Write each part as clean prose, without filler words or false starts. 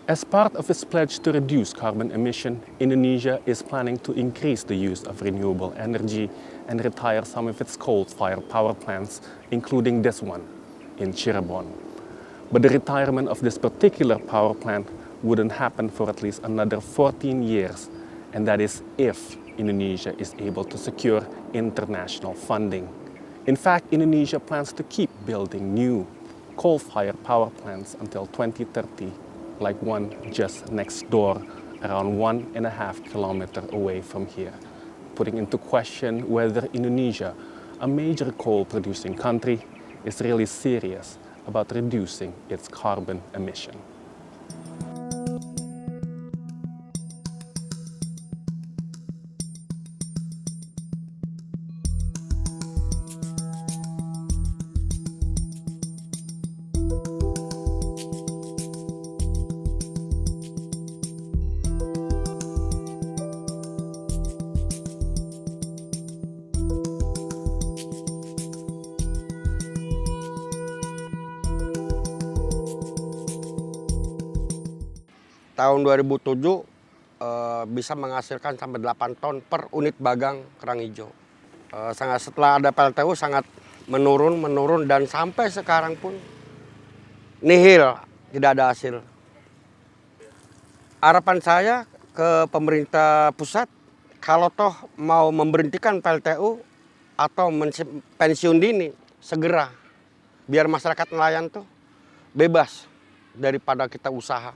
As part of its pledge to reduce carbon emission, Indonesia is planning to increase the use of renewable energy and retire some of its coal-fired power plants, including this one in Cirebon. But the retirement of this particular power plant wouldn't happen for at least another 14 years, and that is if Indonesia is able to secure international funding. In fact, Indonesia plans to keep building new coal-fired power plants until 2030, like one just next door, around 1.5 kilometers away from here, putting into question whether Indonesia, a major coal-producing country, is really serious about reducing its carbon emission. Tahun 2007 bisa menghasilkan sampai 8 ton per unit bagang kerang hijau. Setelah ada PLTU sangat menurun dan sampai sekarang pun nihil, tidak ada hasil. Harapan saya ke pemerintah pusat, kalau toh mau memberhentikan PLTU atau pensiun dini segera, biar masyarakat nelayan tuh bebas daripada kita usaha.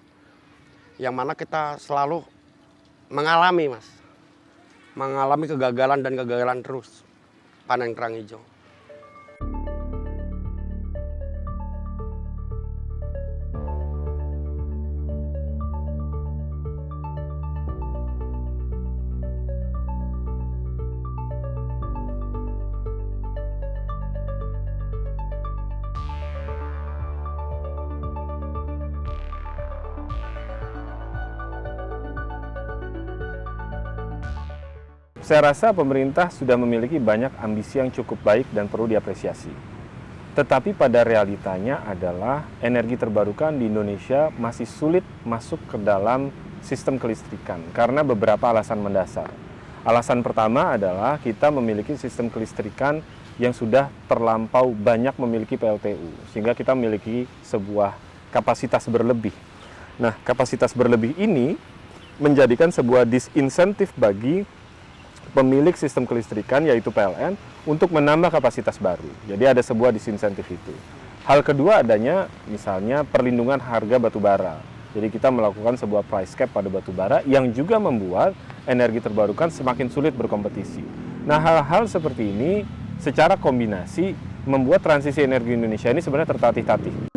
Yang mana kita selalu mengalami kegagalan dan kegagalan terus panen kerang hijau. Saya rasa pemerintah sudah memiliki banyak ambisi yang cukup baik dan perlu diapresiasi. Tetapi pada realitanya adalah energi terbarukan di Indonesia masih sulit masuk ke dalam sistem kelistrikan karena beberapa alasan mendasar. Alasan pertama adalah kita memiliki sistem kelistrikan yang sudah terlampau banyak memiliki PLTU, sehingga kita memiliki sebuah kapasitas berlebih. Nah, kapasitas berlebih ini menjadikan sebuah disinsentif bagi pemilik sistem kelistrikan yaitu PLN untuk menambah kapasitas baru. Jadi ada sebuah disinsentif itu. Hal kedua adanya misalnya perlindungan harga batu bara. Jadi kita melakukan sebuah price cap pada batu bara yang juga membuat energi terbarukan semakin sulit berkompetisi. Nah, hal-hal seperti ini secara kombinasi membuat transisi energi Indonesia ini sebenarnya tertatih-tatih.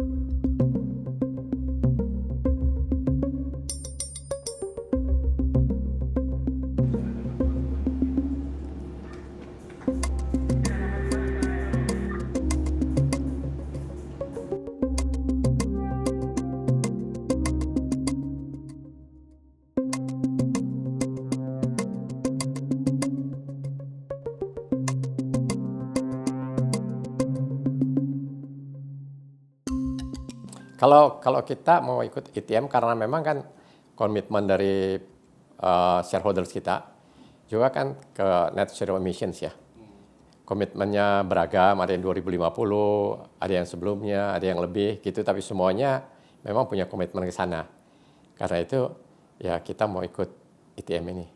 Kalau kita mau ikut ITM karena memang kan komitmen dari shareholders kita juga kan ke net zero emissions ya. Komitmennya beragam, ada yang 2050, ada yang sebelumnya, ada yang lebih gitu, tapi semuanya memang punya komitmen ke sana. Karena itu ya kita mau ikut ITM ini.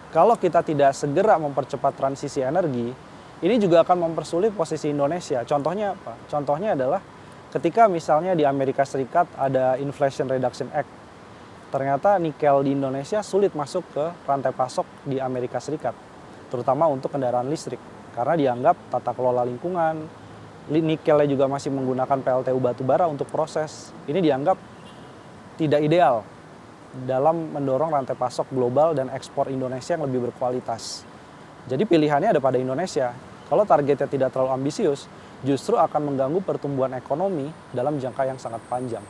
Kalau kita tidak segera mempercepat transisi energi, ini juga akan mempersulit posisi Indonesia. Contohnya apa? Contohnya adalah ketika misalnya di Amerika Serikat ada Inflation Reduction Act. Ternyata nikel di Indonesia sulit masuk ke rantai pasok di Amerika Serikat, terutama untuk kendaraan listrik. Karena dianggap tata kelola lingkungan, nikelnya juga masih menggunakan PLTU batubara untuk proses. Ini dianggap tidak ideal dalam mendorong rantai pasok global dan ekspor Indonesia yang lebih berkualitas. Jadi pilihannya ada pada Indonesia. Kalau targetnya tidak terlalu ambisius, justru akan mengganggu pertumbuhan ekonomi dalam jangka yang sangat panjang.